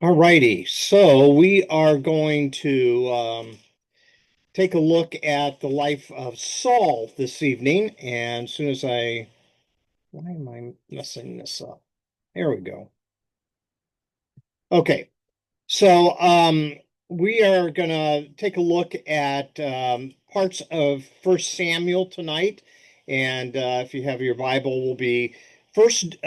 All righty. So we are going to take a look at the life of Saul this evening. And as soon as why am I messing this up? There we go. Okay. So we are going to take a look at parts of First Samuel tonight. And if you have your Bible, will be first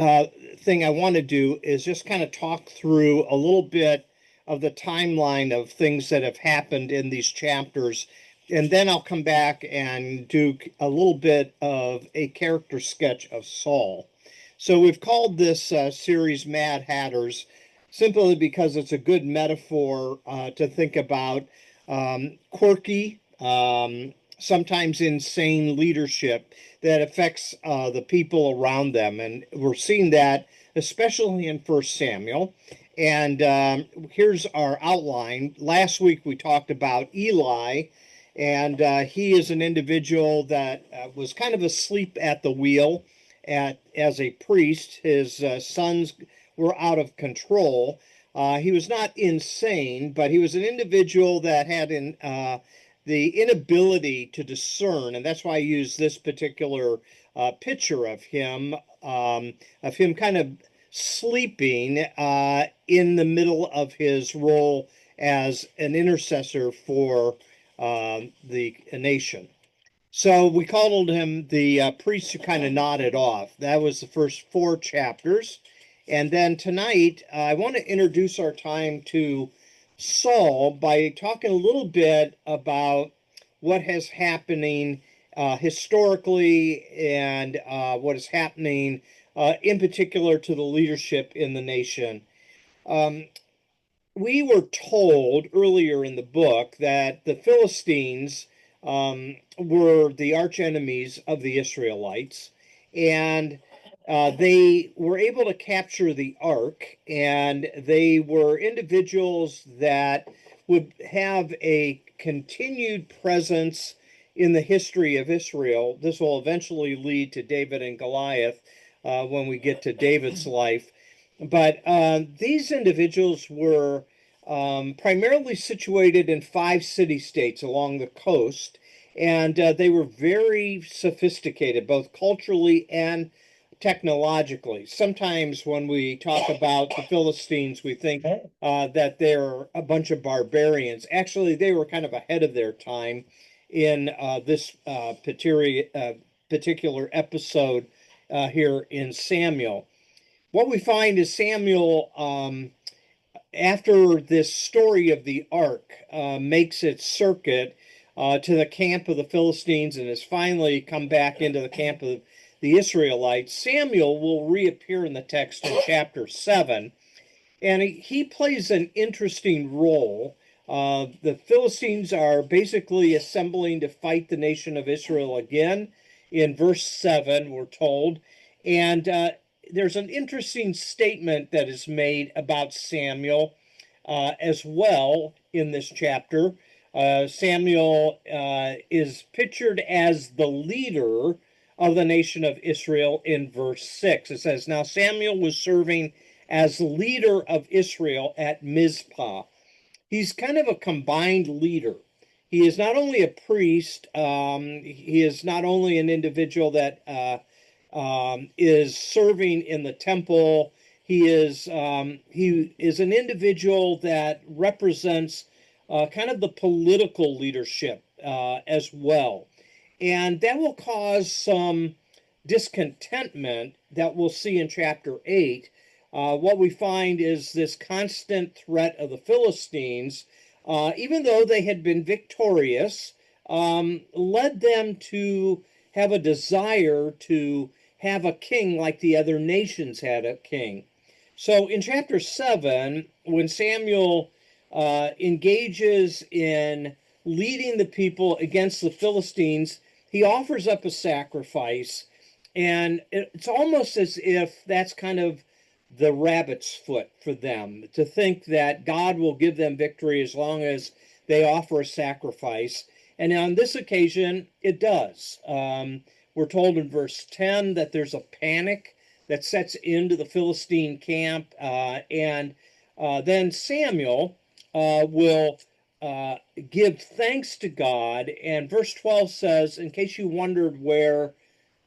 thing I want to do is just kind of talk through a little bit of the timeline of things that have happened in these chapters. And then I'll come back and do a little bit of a character sketch of Saul. So we've called this series Mad Hatters simply because it's a good metaphor to think about quirky, sometimes insane leadership that affects the people around them. And we're seeing that especially in First Samuel. And here's our outline. Last week we talked about Eli, and he is an individual that was kind of asleep at the wheel as a priest. His sons were out of control. He was not insane, but he was an individual that had the inability to discern, and that's why I use this particular picture of him kind of sleeping in the middle of his role as an intercessor for the nation. So we called him the priest who kind of nodded off. That was the first four chapters. And then tonight, I want to introduce our time to Saul by talking a little bit about what has happening historically and what is happening in particular to the leadership in the nation. Um, we were told earlier in the book that the Philistines were the arch enemies of the Israelites, and they were able to capture the ark, and they were individuals that would have a continued presence in the history of Israel. This will eventually lead to David and Goliath when we get to David's life. But these individuals were primarily situated in five city states along the coast, and they were very sophisticated, both culturally and technologically. Sometimes when we talk about the Philistines, we think that they're a bunch of barbarians. Actually, they were kind of ahead of their time in this particular episode here in Samuel. What we find is Samuel, after this story of the ark makes its circuit to the camp of the Philistines and has finally come back into the camp of the Israelites, Samuel will reappear in the text in chapter 7, and he plays an interesting role. The Philistines are basically assembling to fight the nation of Israel again. In verse 7, we're told. And there's an interesting statement that is made about Samuel as well in this chapter. Samuel is pictured as the leader of the nation of Israel in verse 6. It says, "Now Samuel was serving as leader of Israel at Mizpah." He's kind of a combined leader. He is not only a priest, he is not only an individual that is serving in the temple. He is an individual that represents kind of the political leadership as well, and that will cause some discontentment that we'll see in chapter 8. What we find is this constant threat of the Philistines, even though they had been victorious, led them to have a desire to have a king like the other nations had a king. So in chapter 7, when Samuel engages in leading the people against the Philistines, he offers up a sacrifice, and it's almost as if that's kind of the rabbit's foot for them to think that God will give them victory as long as they offer a sacrifice. And on this occasion, it does. We're told in verse 10 that there's a panic that sets into the Philistine camp, and Then Samuel will give thanks to God, and verse 12 says, in case you wondered where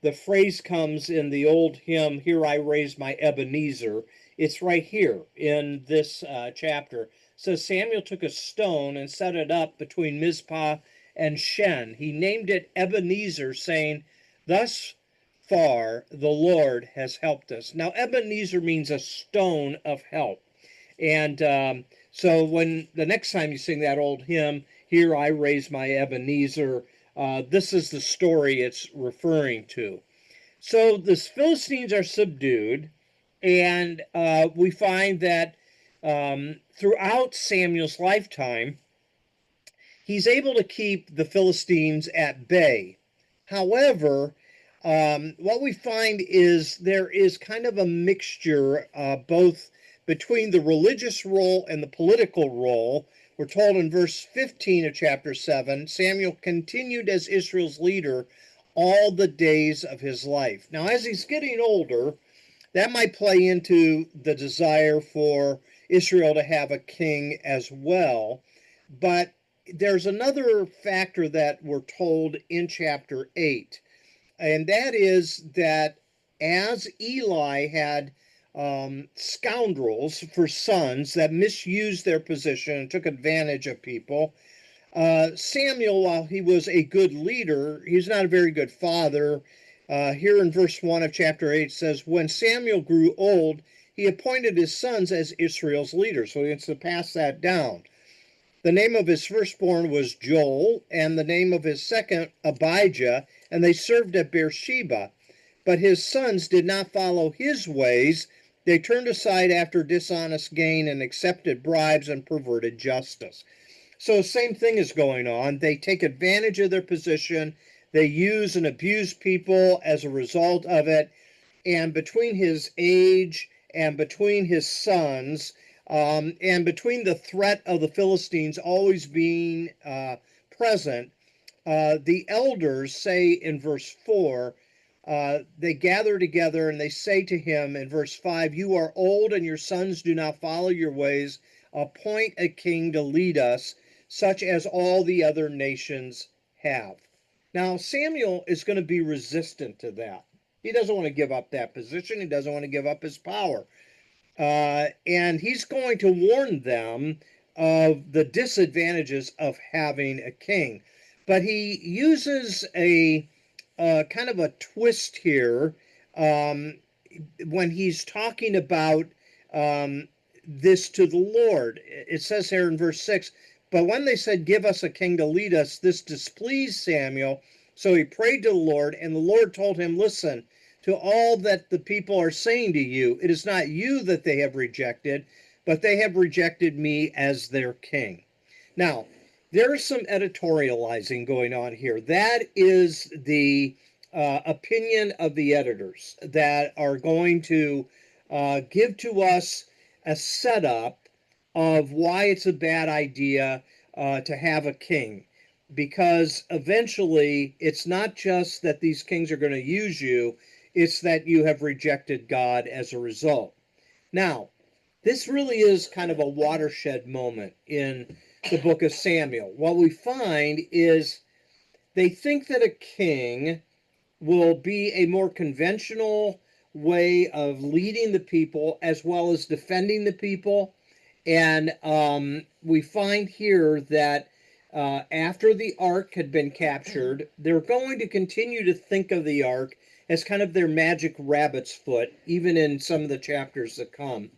the phrase comes in the old hymn, Here I Raise My Ebenezer, it's right here in this chapter. It says, Samuel took a stone and set it up between Mizpah and Shen. He named it Ebenezer, saying, Thus far the Lord has helped us. Now, Ebenezer means a stone of help. And so when the next time you sing that old hymn, Here I Raise My Ebenezer, this is the story it's referring to. So the Philistines are subdued, and we find that throughout Samuel's lifetime, he's able to keep the Philistines at bay. However, what we find is there is kind of a mixture both between the religious role and the political role. We're told in verse 15 of chapter 7, Samuel continued as Israel's leader all the days of his life. Now, as he's getting older, that might play into the desire for Israel to have a king as well. But there's another factor that we're told in chapter 8, and that is that as Eli had scoundrels for sons that misused their position and took advantage of people, Samuel, while he was a good leader, he's not a very good father. Here in verse 1 of chapter 8 says, When Samuel grew old, he appointed his sons as Israel's leaders. So he wants to pass that down. The name of his firstborn was Joel, and the name of his second Abijah, and they served at Beersheba. But his sons did not follow his ways. They turned aside after dishonest gain and accepted bribes and perverted justice. So same thing is going on. They take advantage of their position. They use and abuse people as a result of it. And between his age and between his sons, and between the threat of the Philistines always being present, the elders say in verse 4, they gather together and they say to him in verse 5, You are old and your sons do not follow your ways. Appoint a king to lead us, such as all the other nations have. Now, Samuel is going to be resistant to that. He doesn't want to give up that position. He doesn't want to give up his power. And he's going to warn them of the disadvantages of having a king. But he uses a kind of a twist here when he's talking about this to the Lord. It says here in verse 6, But when they said, Give us a king to lead us, this displeased Samuel. So he prayed to the Lord, and the Lord told him, Listen, to all that the people are saying to you, it is not you that they have rejected, but they have rejected me as their king. Now, there is some editorializing going on here. That is the opinion of the editors that are going to give to us a setup of why it's a bad idea to have a king. Because eventually, it's not just that these kings are going to use you, it's that you have rejected God as a result. Now, this really is kind of a watershed moment in the book of Samuel. What we find is they think that a king will be a more conventional way of leading the people as well as defending the people. And we find here that after the ark had been captured, they're going to continue to think of the ark as kind of their magic rabbit's foot, even in some of the chapters that come.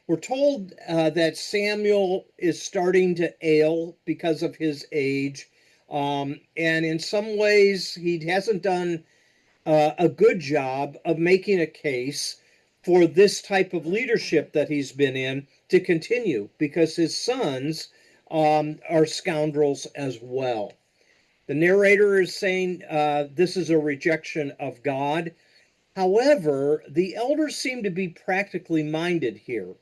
We're told that Samuel is starting to ail because of his age. And in some ways, he hasn't done a good job of making a case for this type of leadership that he's been in to continue because his sons are scoundrels as well. The narrator is saying this is a rejection of God. However, the elders seem to be practically minded here.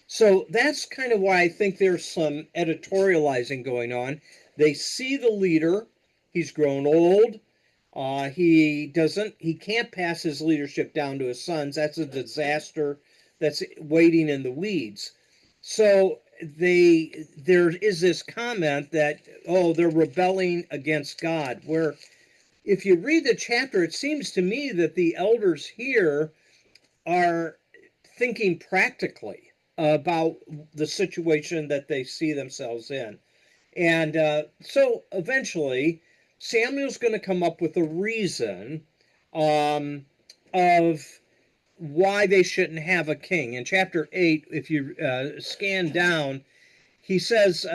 So that's kind of why I think there's some editorializing going on. They see the leader, he's grown old, he can't pass his leadership down to his sons. That's a disaster that's waiting in the weeds. So there is this comment that, oh, they're rebelling against God, where if you read the chapter, it seems to me that the elders here are thinking practically about the situation that they see themselves in. And so eventually, Samuel's going to come up with a reason um, of why they shouldn't have a king. In chapter 8, if you scan down, he says,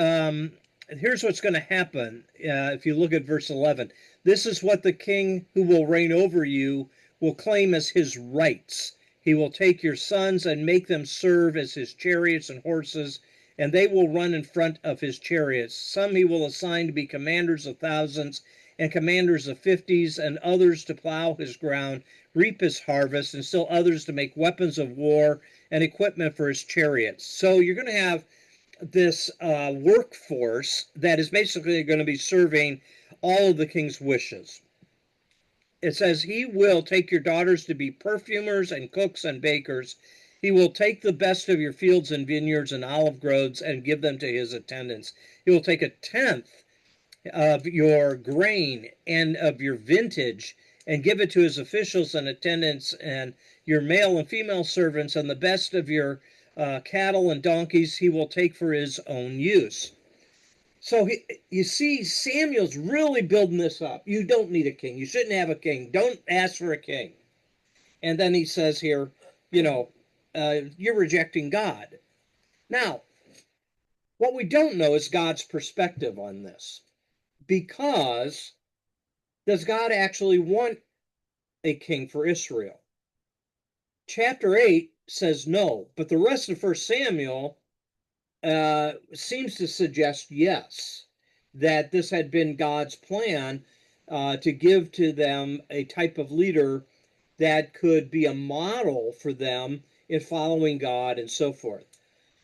here's what's going to happen. If you look at verse 11, this is what the king who will reign over you will claim as his rights. He will take your sons and make them serve as his chariots and horses, and they will run in front of his chariots. Some he will assign to be commanders of thousands and commanders of fifties, and others to plow his ground, reap his harvest, and still others to make weapons of war and equipment for his chariots. So you're going to have this workforce that is basically going to be serving all of the king's wishes. It says, he will take your daughters to be perfumers and cooks and bakers. He will take the best of your fields and vineyards and olive groves and give them to his attendants. He will take a tenth of your grain and of your vintage and give it to his officials and attendants and your male and female servants, and the best of your cattle and donkeys he will take for his own use. So you see, Samuel's really building this up. You don't need a king. You shouldn't have a king. Don't ask for a king. And then he says here, you're rejecting God. Now, what we don't know is God's perspective on this. Because does God actually want a king for Israel? Chapter 8 says no, but the rest of 1 Samuel seems to suggest yes, that this had been God's plan to give to them a type of leader that could be a model for them in following God and so forth.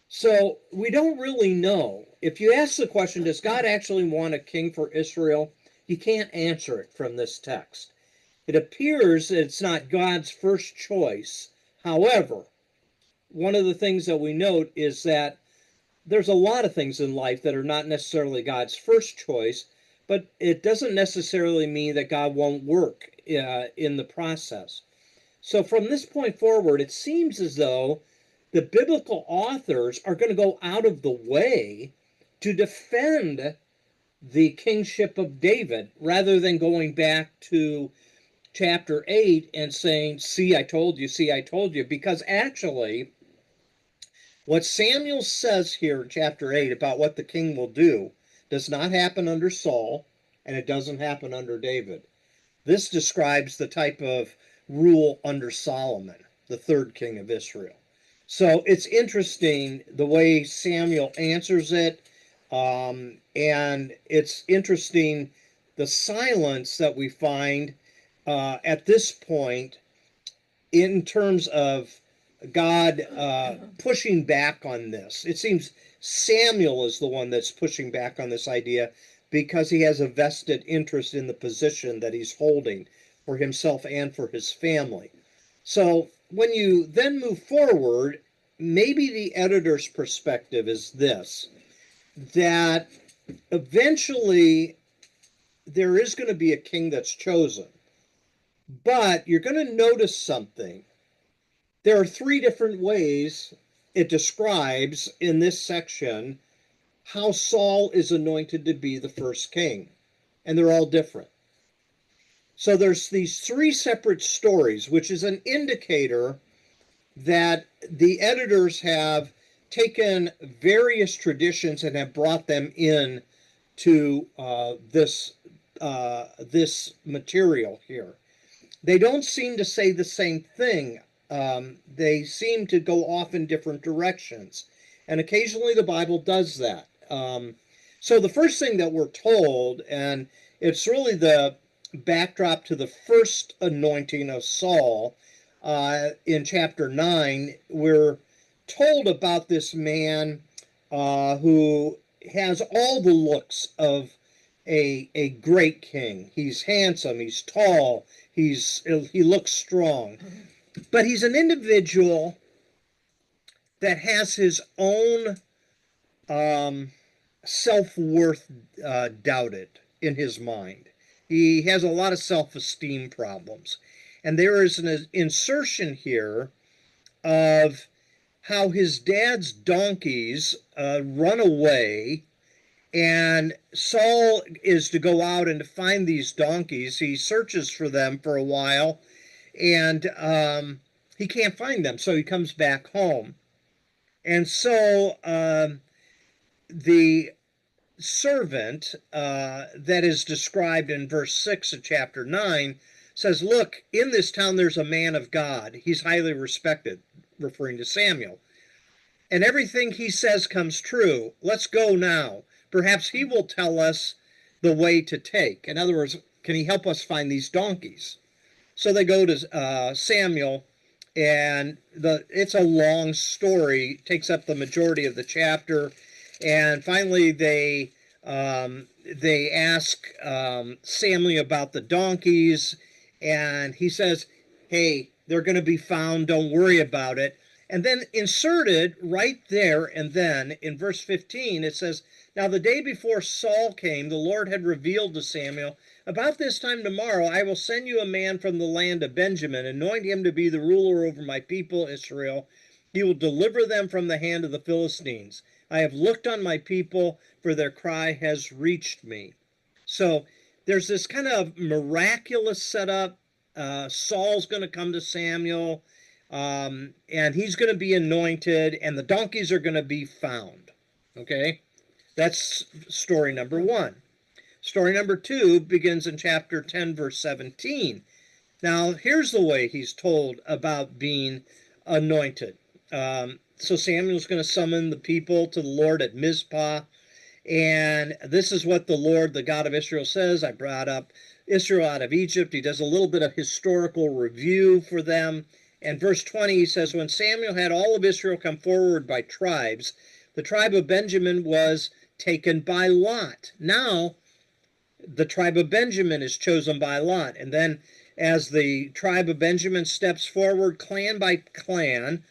So we don't really know. If you ask the question, does God actually want a king for Israel? You can't answer it from this text. It appears that it's not God's first choice. However, one of the things that we note is that there's a lot of things in life that are not necessarily God's first choice, but it doesn't necessarily mean that God won't work in the process. So from this point forward, it seems as though the biblical authors are going to go out of the way to defend the kingship of David rather than going back to chapter 8 and saying, see, I told you, because actually what Samuel says here in chapter 8 about what the king will do does not happen under Saul, and it doesn't happen under David. This describes the type of rule under Solomon, the third king of Israel. So it's interesting the way Samuel answers it, and it's interesting the silence that we find at this point in terms of God pushing back on this. It seems Samuel is the one that's pushing back on this idea because he has a vested interest in the position that he's holding for himself and for his family. So when you then move forward, maybe the editor's perspective is this, that eventually there is going to be a king that's chosen. But you're going to notice something. There are three different ways it describes in this section how Saul is anointed to be the first king. And they're all different. So there's these three separate stories, which is an indicator that the editors have taken various traditions and have brought them in to this material here. They don't seem to say the same thing. They seem to go off in different directions. And occasionally the Bible does that. So the first thing that we're told, and it's really the backdrop to the first anointing of Saul in chapter 9, we're told about this man who has all the looks of a great king. He's handsome, he's tall, he looks strong. But he's an individual that has his own self-worth doubted in his mind. He has a lot of self-esteem problems. And there is an insertion here of how his dad's donkeys run away, and Saul is to go out and to find these donkeys. He searches for them for a while, and he can't find them, so he comes back home. And so the servant that is described in verse 6 of chapter 9 says, "Look, in this town there's a man of God. He's highly respected," referring to Samuel. "And everything he says comes true. Let's go now. Perhaps he will tell us the way to take." In other words, can he help us find these donkeys? So they go to Samuel, and it's a long story, takes up the majority of the chapter, and finally they ask Samuel about the donkeys, and he says, "Hey, they're going to be found. Don't worry about it." And then inserted right there and then in verse 15, it says, "Now the day before Saul came, the Lord had revealed to Samuel, about this time tomorrow I will send you a man from the land of Benjamin, anoint him to be the ruler over my people Israel. He will deliver them from the hand of the Philistines. I have looked on my people, for their cry has reached me." So there's this kind of miraculous setup. Saul's going to come to Samuel, and he's going to be anointed, and the donkeys are going to be found. Okay, that's story number one. Story number two begins in chapter 10, verse 17. Now, here's the way he's told about being anointed. So Samuel's going to summon the people to the Lord at Mizpah, and this is what the Lord, the God of Israel, says. "I brought up Israel out of Egypt." He does a little bit of historical review for them. And verse 20, he says, "When Samuel had all of Israel come forward by tribes, the tribe of Benjamin was taken by lot." Now, the tribe of Benjamin is chosen by lot. And then as the tribe of Benjamin steps forward, clan by clan,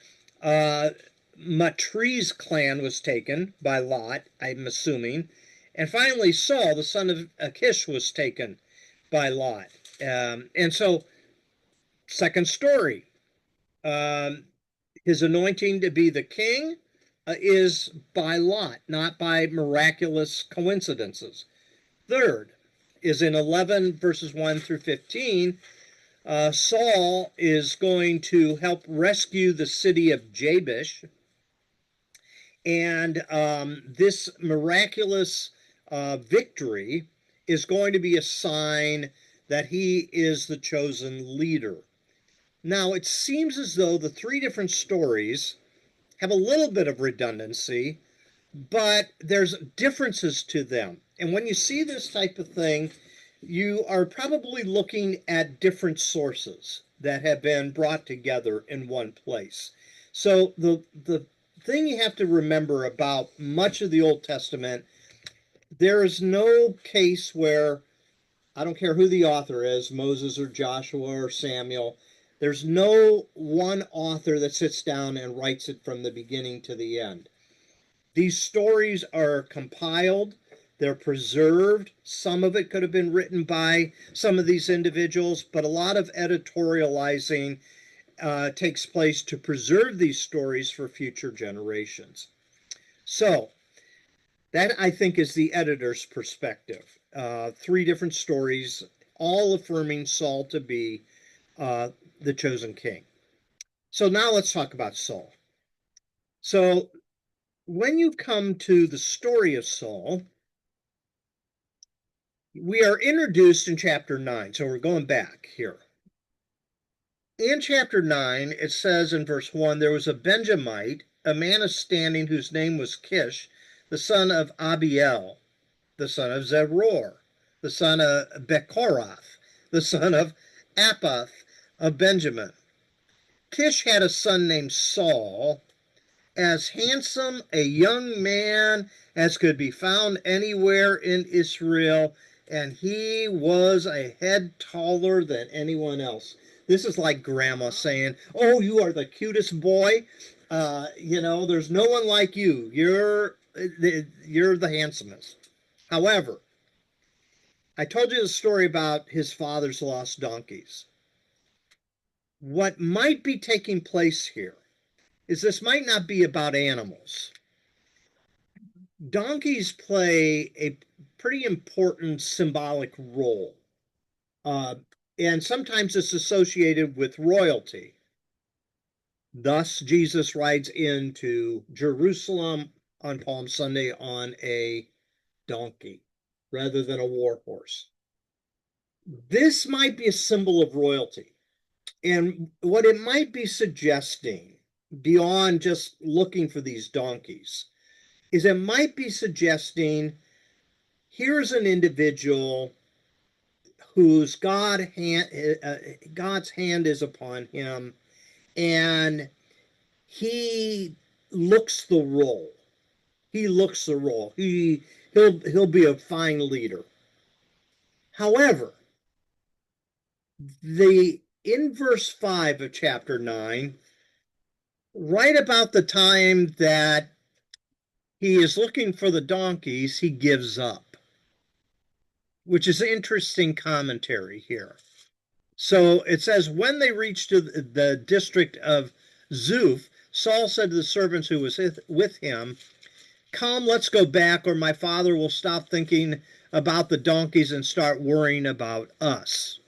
Matri's clan was taken by lot, I'm assuming. And finally, Saul, the son of Achish, was taken by lot. And so, second story, his anointing to be the king is by lot, not by miraculous coincidences. Third is in 11 verses 1 through 15. Saul is going to help rescue the city of Jabesh, and this miraculous victory is going to be a sign that he is the chosen leader. Now, it seems as though the three different stories have a little bit of redundancy, but there's differences to them. And when you see this type of thing, you are probably looking at different sources that have been brought together in one place. So the thing you have to remember about much of the Old Testament, there is no case where, I don't care who the author is, Moses or Joshua or Samuel, there's no one author that sits down and writes it from the beginning to the end. These stories are compiled, they're preserved. Some of it could have been written by some of these individuals, but a lot of editorializing takes place to preserve these stories for future generations. So, that I think is the editor's perspective. Three different stories, all affirming Saul to be the chosen king. So now let's talk about Saul. So when you come to the story of Saul, we are introduced in chapter 9. So we're going back here. In chapter 9, it says in verse 1, "There was a Benjamite, a man of standing, whose name was Kish, the son of Abiel, the son of Zeror, the son of Bechorath, the son of Apath of Benjamin. Kish had a son named Saul, as handsome a young man as could be found anywhere in Israel, and he was a head taller than anyone else." This is like grandma saying, "Oh, you are the cutest boy." There's no one like you. You're the handsomest. However, I told you the story about his father's lost donkeys. What might be taking place here is this might not be about animals. Donkeys play a pretty important symbolic role, uh, and sometimes it's associated with royalty. Thus, Jesus rides into Jerusalem on Palm Sunday on a donkey rather than a war horse. This might be a symbol of royalty. And what it might be suggesting, beyond just looking for these donkeys, is it might be suggesting here's an individual whose God's hand is upon him, and he looks the role. He looks the role. He'll be a fine leader. However, the in verse 5 of chapter 9, right about the time that he is looking for the donkeys, he gives up, which is interesting commentary here. So it says, when they reached the district of Zuph, Saul said to the servants who was with him, "Come, let's go back, or my father will stop thinking about the donkeys and start worrying about us."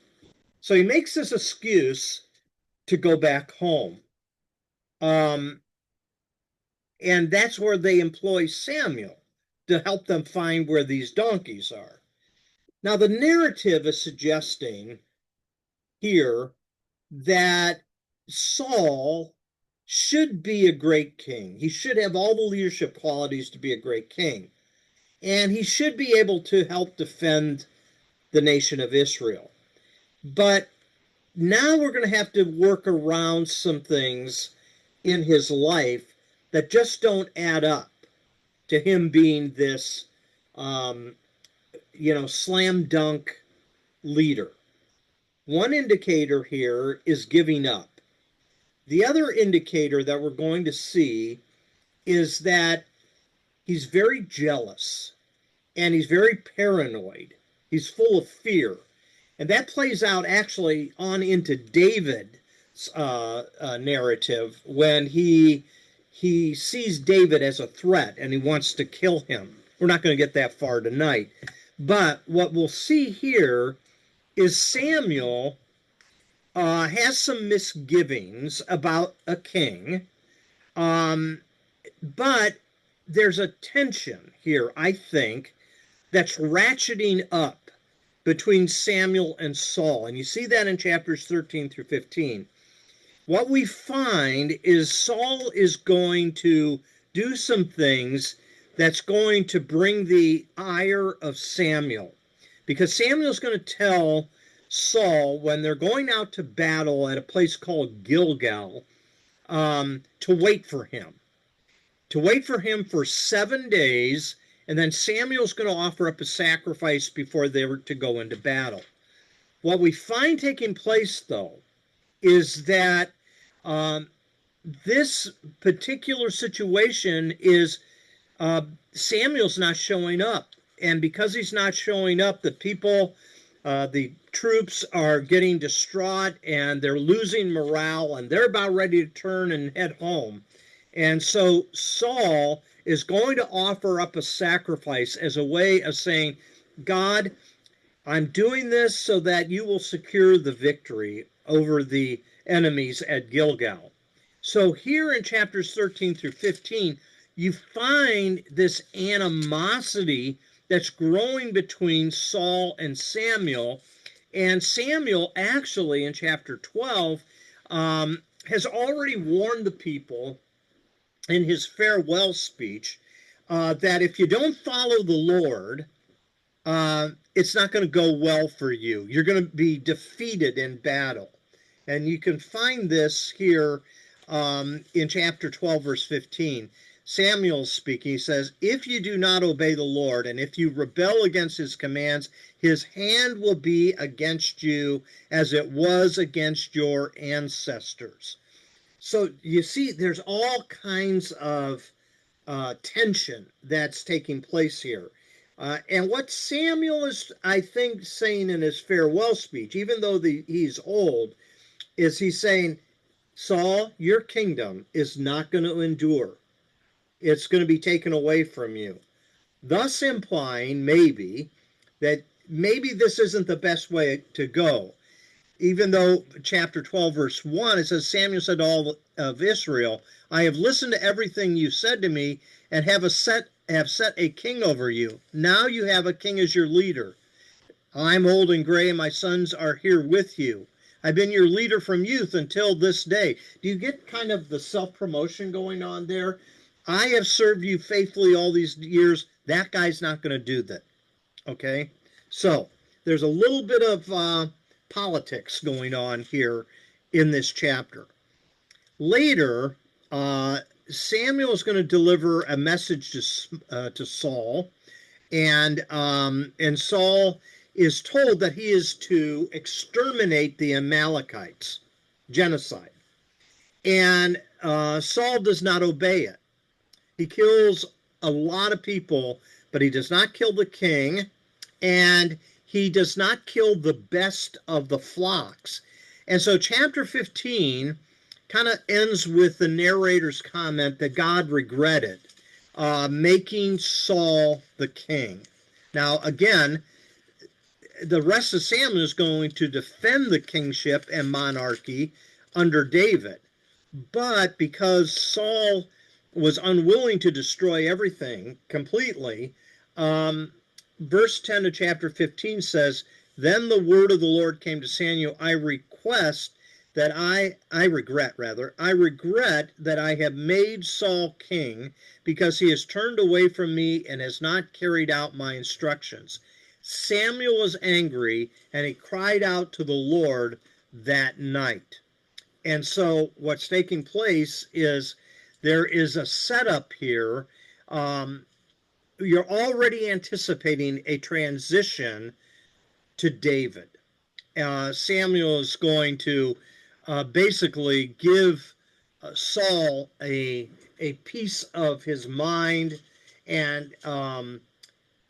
So he makes this excuse to go back home. Um, and that's where they employ Samuel to help them find where these donkeys are. Now, the narrative is suggesting here that Saul should be a great king. He should have all the leadership qualities to be a great king. And he should be able to help defend the nation of Israel. But now we're going to have to work around some things in his life that just don't add up to him being this, slam dunk leader. One indicator here is giving up. The other indicator that we're going to see is that he's very jealous and he's very paranoid. He's full of fear. And that plays out actually on into David's narrative when he sees David as a threat and he wants to kill him. We're not going to get that far tonight. But what we'll see here is Samuel has some misgivings about a king, but there's a tension here, I think, that's ratcheting up between Samuel and Saul. And you see that in chapters 13 through 15. What we find is Saul is going to do some things that's going to bring the ire of Samuel. Because Samuel's going to tell Saul when they're going out to battle at a place called Gilgal to wait for him. To wait for him for 7 days, and then Samuel's going to offer up a sacrifice before they were to go into battle. What we find taking place, though, is that this particular situation is Samuel's not showing up. And because he's not showing up, the people, the troops are getting distraught and they're losing morale and they're about ready to turn and head home. And so Saul is going to offer up a sacrifice as a way of saying, God, I'm doing this so that you will secure the victory over the enemies at Gilgal. So here in chapters 13 through 15, you find this animosity that's growing between Saul and Samuel. And Samuel actually in chapter 12 has already warned the people in his farewell speech that if you don't follow the Lord, it's not going to go well for you. You're going to be defeated in battle. And you can find this here in chapter 12, verse 15. Samuel's speaking. He says, if you do not obey the Lord, and if you rebel against his commands, his hand will be against you as it was against your ancestors. So you see, there's all kinds of tension that's taking place here. And what Samuel is, I think, saying in his farewell speech, even though he's old, is he's saying, Saul, your kingdom is not going to endure. It's going to be taken away from you. Thus implying, maybe, that maybe this isn't the best way to go. Even though chapter 12, verse 1, it says, Samuel said to all of Israel, I have listened to everything you said to me and have set a king over you. Now you have a king as your leader. I'm old and gray, and my sons are here with you. I've been your leader from youth until this day. Do you get kind of the self-promotion going on there? I have served you faithfully all these years. That guy's not going to do that. Okay? So, there's a little bit of politics going on here in this chapter. Later, Samuel is going to deliver a message to Saul, and Saul is told that he is to exterminate the Amalekites, genocide, and Saul does not obey it. He kills a lot of people, but he does not kill the king, and he does not kill the best of the flocks. And so chapter 15 kind of ends with the narrator's comment that God regretted making Saul the king. Now, again, the rest of Samuel is going to defend the kingship and monarchy under David. But because Saul was unwilling to destroy everything completely, verse 10 of chapter 15 says, Then the word of the Lord came to Samuel, I regret that I have made Saul king, because he has turned away from me and has not carried out my instructions. Samuel was angry, and he cried out to the Lord that night. And so what's taking place is there is a setup here. You're already anticipating a transition to David. Samuel is going to basically give Saul a piece of his mind, and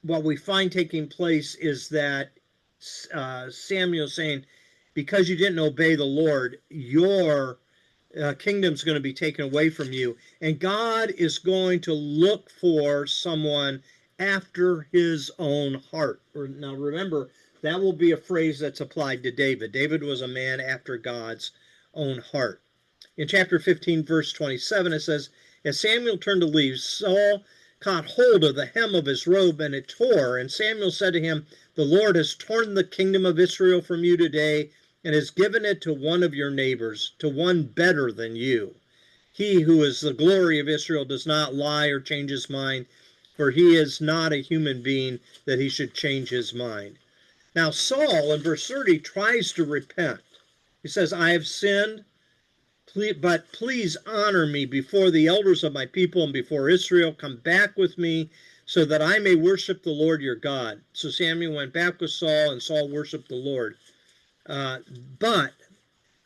what we find taking place is that Samuel saying, because you didn't obey the Lord, your kingdom's going to be taken away from you, and God is going to look for someone after his own heart. Now remember, that will be a phrase that's applied to David. David was a man after God's own heart. In chapter 15, verse 27, it says, As Samuel turned to leave, Saul caught hold of the hem of his robe, and it tore. And Samuel said to him, The Lord has torn the kingdom of Israel from you today, and has given it to one of your neighbors, to one better than you. He who is the glory of Israel does not lie or change his mind, for he is not a human being that he should change his mind. Now Saul, in verse 30, tries to repent. He says, I have sinned, but please honor me before the elders of my people and before Israel. Come back with me so that I may worship the Lord your God. So Samuel went back with Saul, and Saul worshiped the Lord. But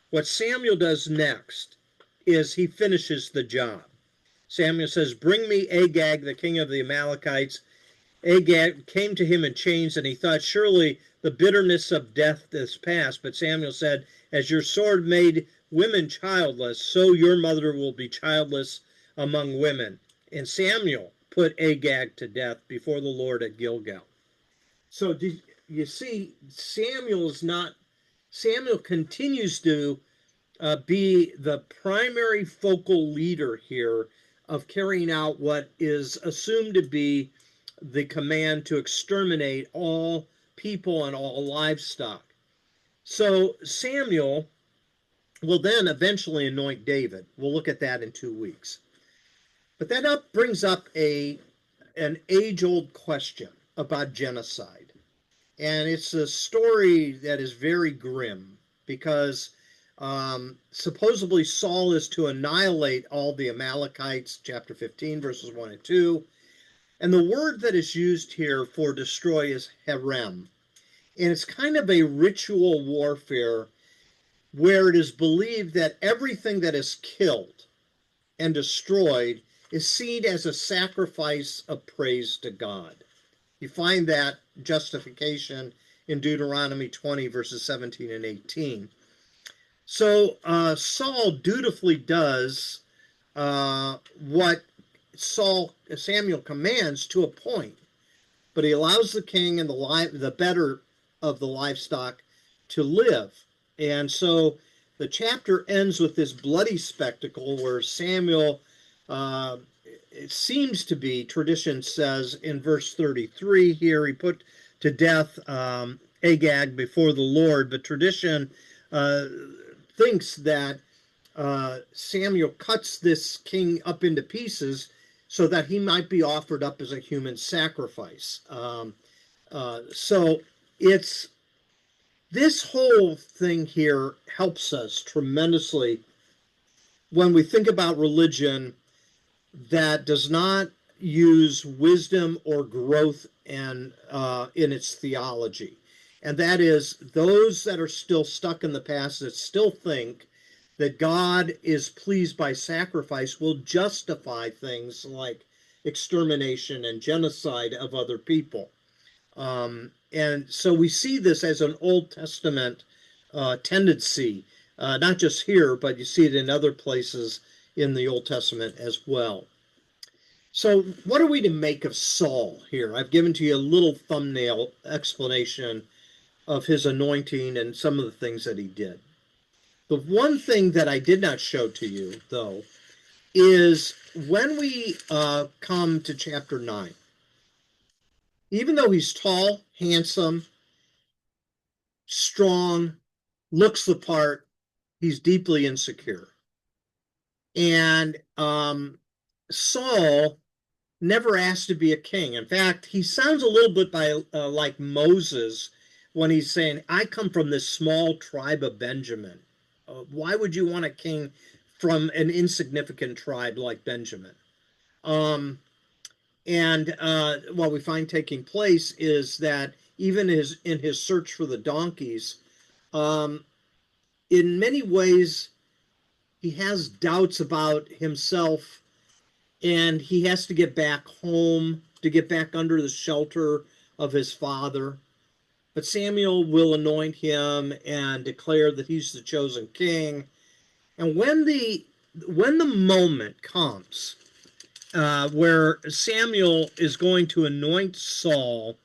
what Samuel does next is he finishes the job. Samuel says, Bring me Agag, the king of the Amalekites. Agag came to him in chains, and he thought, Surely the bitterness of death is past. But Samuel said, As your sword made women childless, so your mother will be childless among women. And Samuel put Agag to death before the Lord at Gilgal. So you see, Samuel continues to be the primary focal leader here of carrying out what is assumed to be the command to exterminate all people and all livestock. So Samuel will then eventually anoint David. We'll look at that in 2 weeks. But that brings up an age-old question about genocide. And it's a story that is very grim, because supposedly Saul is to annihilate all the Amalekites, chapter 15, verses 1 and 2. And the word that is used here for destroy is herem. And it's kind of a ritual warfare where it is believed that everything that is killed and destroyed is seen as a sacrifice of praise to God. You find that justification in Deuteronomy 20, verses 17 and 18. So Saul dutifully does what Samuel commands to a point, but he allows the king and the better of the livestock to live. And so the chapter ends with this bloody spectacle where Samuel, it seems to be, tradition says in verse 33 here, he put to death Agag before the Lord, but tradition uh, thinks that Samuel cuts this king up into pieces so that he might be offered up as a human sacrifice. So it's this whole thing here helps us tremendously when we think about religion that does not use wisdom or growth in its theology. And that is those that are still stuck in the past that still think that God is pleased by sacrifice will justify things like extermination and genocide of other people. And so we see this as an Old Testament tendency, not just here, but you see it in other places in the Old Testament as well. So, what are we to make of Saul here? I've given to you a little thumbnail explanation of his anointing and some of the things that he did. The one thing that I did not show to you, though, is when we come to chapter 9, even though he's tall, handsome, strong, looks the part, he's deeply insecure. And Saul never asked to be a king. In fact, he sounds a little bit like Moses when he's saying, I come from this small tribe of Benjamin. Why would you want a king from an insignificant tribe like Benjamin? And what we find taking place is that even in his search for the donkeys, um, in many ways, he has doubts about himself, and he has to get back home to get back under the shelter of his father. But Samuel will anoint him and declare that he's the chosen king. And when the moment comes where Samuel is going to anoint Saul,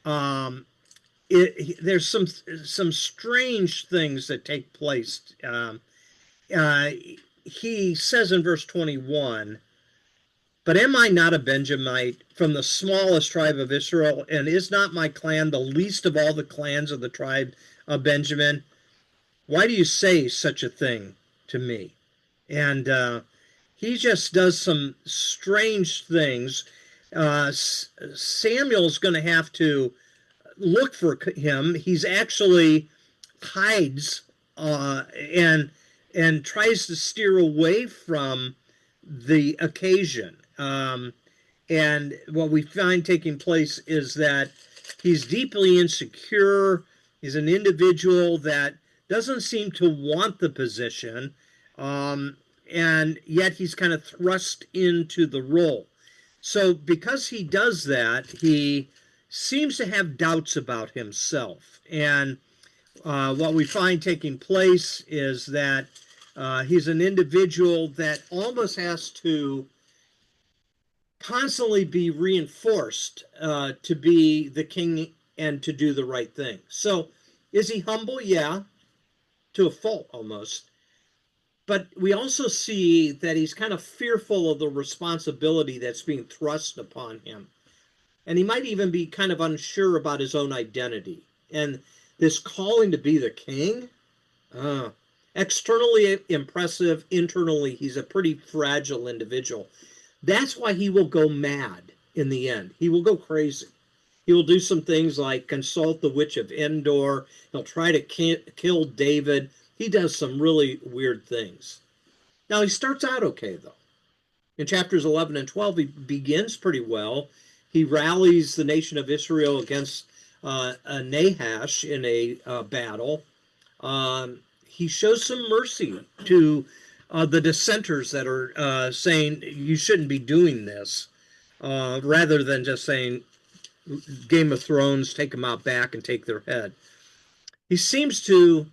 there's some strange things that take place. Uh, he says in verse 21, but am I not a Benjamite from the smallest tribe of Israel, and is not my clan the least of all the clans of the tribe of Benjamin? Why do you say such a thing to me? And he just does some strange things. Samuel's going to have to look for him. He's actually hides and tries to steer away from the occasion. And what we find taking place is that he's deeply insecure. He's an individual that doesn't seem to want the position, and yet he's kind of thrust into the role. So, because he does that, he seems to have doubts about himself. And what we find taking place is that he's an individual that almost has to constantly be reinforced to be the king and to do the right thing. So, is he humble? Yeah, to a fault almost. But we also see that he's kind of fearful of the responsibility that's being thrust upon him. And he might even be kind of unsure about his own identity. And this calling to be the king, externally impressive, internally, he's a pretty fragile individual. That's why he will go mad in the end. He will go crazy. He will do some things like consult the witch of Endor. He'll try to kill David. He does some really weird things. Now, he starts out okay, though. In chapters 11 and 12, he begins pretty well. He rallies the nation of Israel against Nahash in a battle. he shows some mercy to the dissenters that are saying you shouldn't be doing this, rather than just saying Game of Thrones, take them out back and take their head. He seems to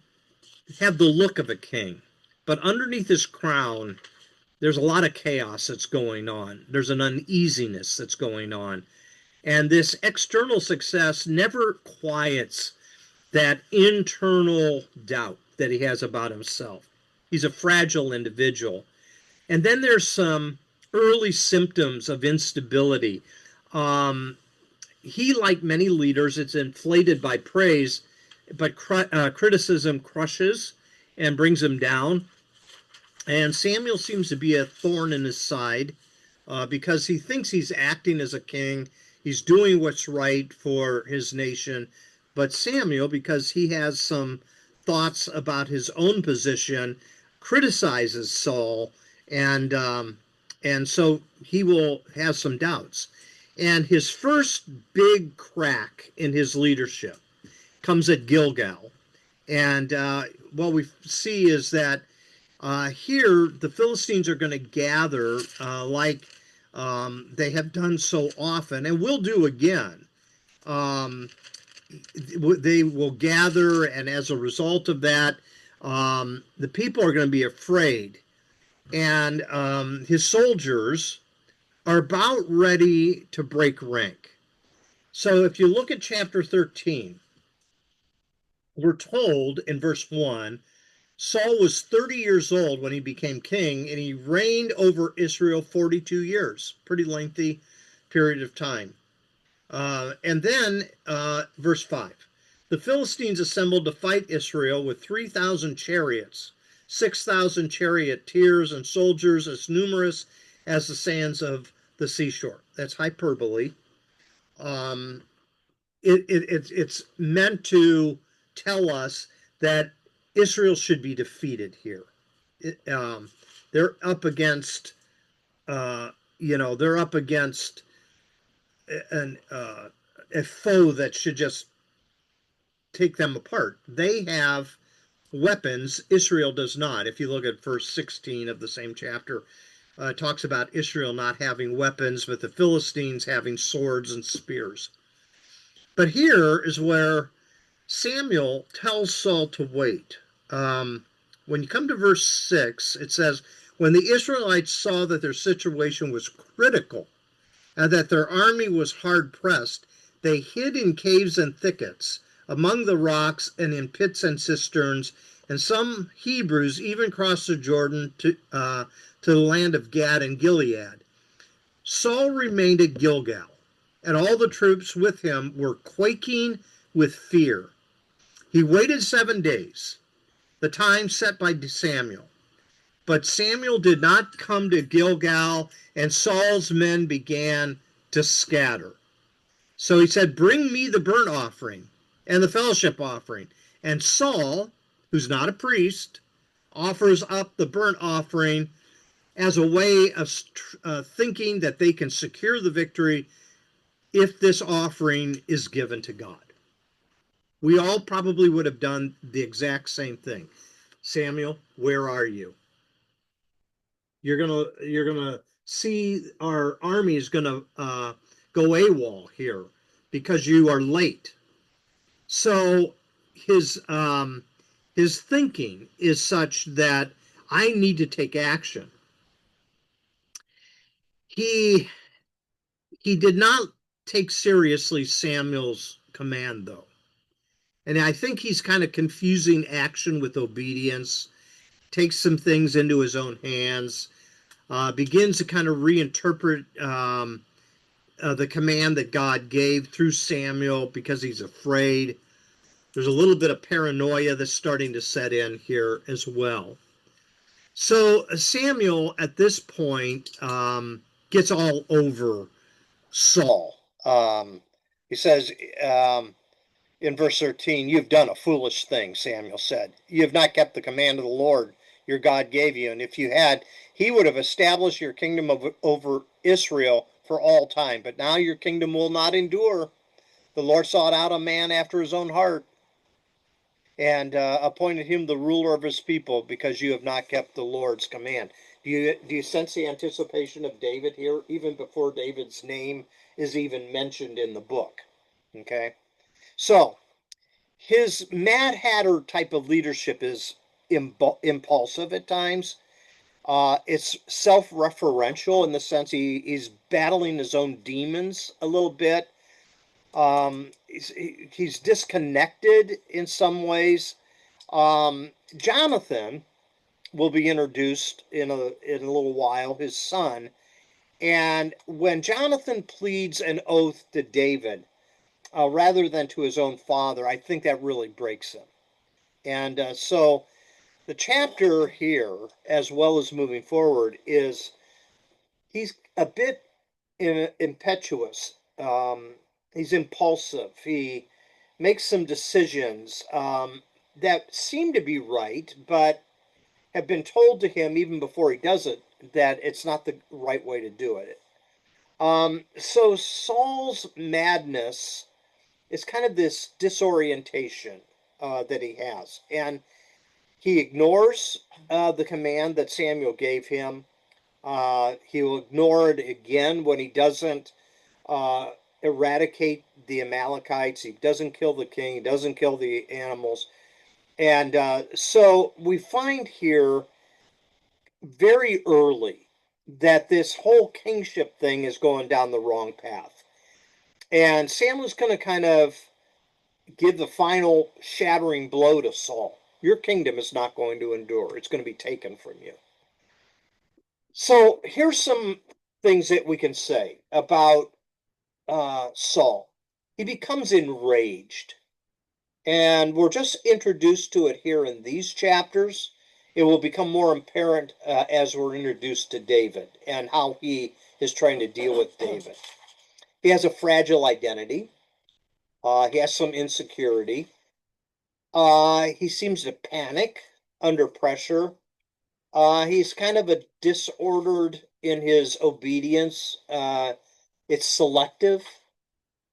have the look of a king, but underneath his crown, there's a lot of chaos that's going on. There's an uneasiness that's going on. And this external success never quiets that internal doubt that he has about himself. He's a fragile individual. And then there's some early symptoms of instability. He, like many leaders, it's inflated by praise, but criticism crushes and brings him down. And Samuel seems to be a thorn in his side because he thinks he's acting as a king. He's doing what's right for his nation. But Samuel, because he has some thoughts about his own position, criticizes Saul, and so he will have some doubts. And his first big crack in his leadership comes at Gilgal. And what we see is that here the Philistines are going to gather like they have done so often and will do again. They will gather, and as a result of that, the people are going to be afraid. And his soldiers are about ready to break rank. So if you look at chapter 13, we're told in verse 1, Saul was 30 years old when he became king, and he reigned over Israel 42 years. Pretty lengthy period of time. And then, verse 5, the Philistines assembled to fight Israel with 3,000 chariots, 6,000 charioteers, and soldiers as numerous as the sands of the seashore. That's hyperbole. It's meant to tell us that Israel should be defeated here. They're up against, they're up against a foe that should just take them apart. They have weapons. Israel does not. If you look at verse 16 of the same chapter, it talks about Israel not having weapons, but the Philistines having swords and spears. But here is where Samuel tells Saul to wait. When you come to verse 6, it says, when the Israelites saw that their situation was critical and that their army was hard pressed, they hid in caves and thickets, among the rocks and in pits and cisterns, and some Hebrews even crossed the Jordan to the land of Gad and Gilead. Saul remained at Gilgal, and all the troops with him were quaking with fear. He waited 7 days, the time set by Samuel. But Samuel did not come to Gilgal, and Saul's men began to scatter. So he said, bring me the burnt offering and the fellowship offering. And Saul, who's not a priest, offers up the burnt offering as a way of thinking that they can secure the victory if this offering is given to God. We all probably would have done the exact same thing. Samuel, where are you? You're gonna see our army is gonna go AWOL here because you are late. So his thinking is such that I need to take action. He did not take seriously Samuel's command, though. And I think he's kind of confusing action with obedience, takes some things into his own hands, begins to kind of reinterpret the command that God gave through Samuel because he's afraid. There's a little bit of paranoia that's starting to set in here as well. So Samuel, at this point, gets all over Saul. He says in verse 13, you've done a foolish thing, Samuel said. You have not kept the command of the Lord your God gave you, and if you had, he would have established your kingdom over Israel for all time. But now your kingdom will not endure. The Lord sought out a man after his own heart, and appointed him the ruler of his people because you have not kept the Lord's command. Do you sense the anticipation of David here, even before David's name is even mentioned in the book? Okay, so his Mad Hatter type of leadership is impulsive at times. It's self-referential in the sense he's battling his own demons a little bit. He's disconnected in some ways. Jonathan will be introduced in a little while, his son. And when Jonathan pleads an oath to David, rather than to his own father, I think that really breaks him. And so the chapter here, as well as moving forward, is he's a bit impetuous. He's impulsive. He makes some decisions that seem to be right, but have been told to him even before he does it that it's not the right way to do it. So Saul's madness is kind of this disorientation that he has, and he ignores the command that Samuel gave him. He will ignore it again when he doesn't uh, eradicate the Amalekites. He doesn't kill the king. He doesn't kill the animals. And so we find here very early that this whole kingship thing is going down the wrong path. And Samuel's going to kind of give the final shattering blow to Saul. Your kingdom is not going to endure, it's going to be taken from you. So here's some things that we can say about Saul. He becomes enraged. And we're just introduced to it here in these chapters. It will become more apparent as we're introduced to David and how he is trying to deal with David. He has a fragile identity. He has some insecurity. He seems to panic under pressure. He's kind of a disordered in his obedience. It's selective.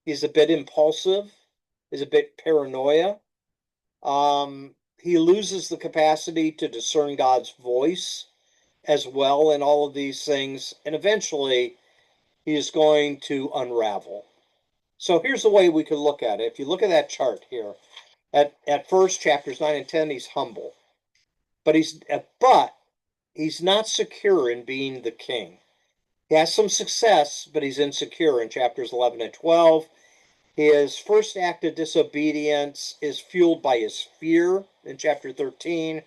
He's a bit impulsive. He's a bit paranoia. He loses the capacity to discern God's voice as well in all of these things, and eventually he is going to unravel. So here's the way we could look at it. If you look at that chart here, at first chapters 9 and 10, he's humble, but he's not secure in being the king. He has some success, but he's insecure in chapters 11 and 12. His first act of disobedience is fueled by his fear in chapter 13,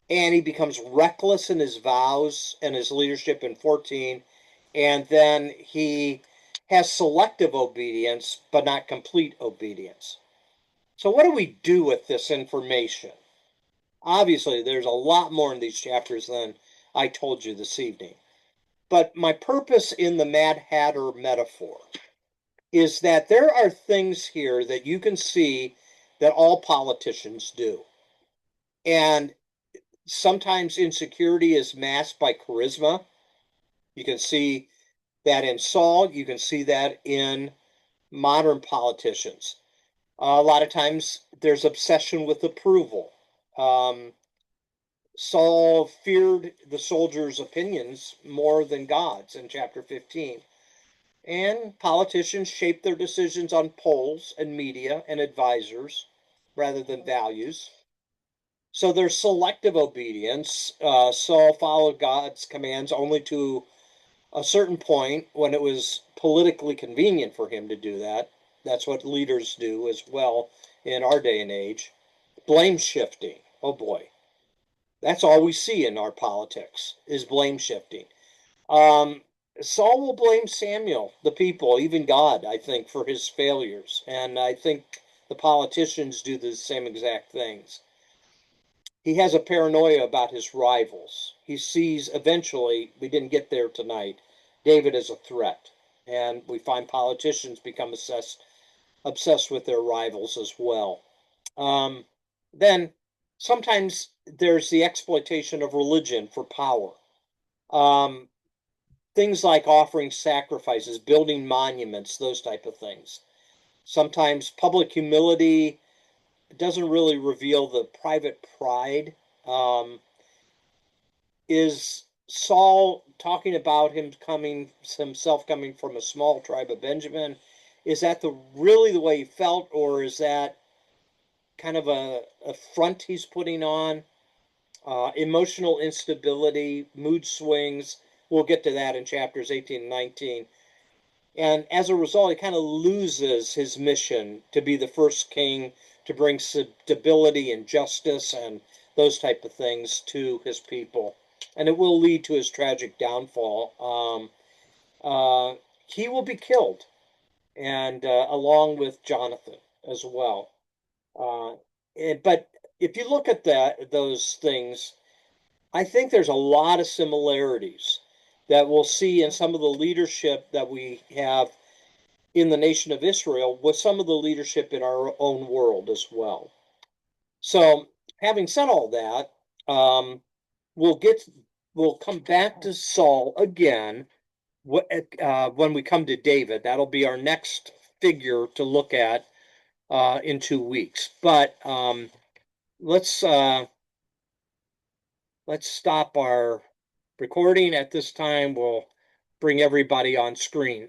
and he becomes reckless in his vows and his leadership in 14, and then he has selective obedience, but not complete obedience. So, what do we do with this information? Obviously, there's a lot more in these chapters than I told you this evening. But my purpose in the Mad Hatter metaphor is that there are things here that you can see that all politicians do. And sometimes insecurity is masked by charisma. You can see that in Saul, you can see that in modern politicians. A lot of times there's obsession with approval. Saul feared the soldiers' opinions more than God's in chapter 15. And politicians shape their decisions on polls and media and advisors rather than values. So there's selective obedience. Saul followed God's commands only to a certain point when it was politically convenient for him to do that. That's what leaders do as well in our day and age. Blame shifting. Oh boy. That's all we see in our politics is blame shifting. Um, Saul will blame Samuel, the people, even God, I think, for his failures. And I think the politicians do the same exact things. He has a paranoia about his rivals. He sees eventually, we didn't get there tonight, David as a threat. And we find politicians become obsessed with their rivals as well. Then sometimes there's the exploitation of religion for power. Um, Things like offering sacrifices, building monuments, those type of things. Sometimes public humility doesn't really reveal the private pride. Um, is Saul talking about himself coming from a small tribe of Benjamin? Is that really the way he felt, or is that kind of a front he's putting on? Emotional instability, mood swings. We'll get to that in chapters 18 and 19. And as a result, he kind of loses his mission to be the first king, to bring stability and justice and those type of things to his people. And it will lead to his tragic downfall. Uh, he will be killed, and along with Jonathan as well. Uh, but if you look at those things, I think there's a lot of similarities that we'll see in some of the leadership that we have in the nation of Israel with some of the leadership in our own world as well. So, having said all that, um, we'll get we'll come back to Saul again when we come to David. That'll be our next figure to look at in 2 weeks. But let's uh, let's stop our recording at this time. We'll bring everybody on screen.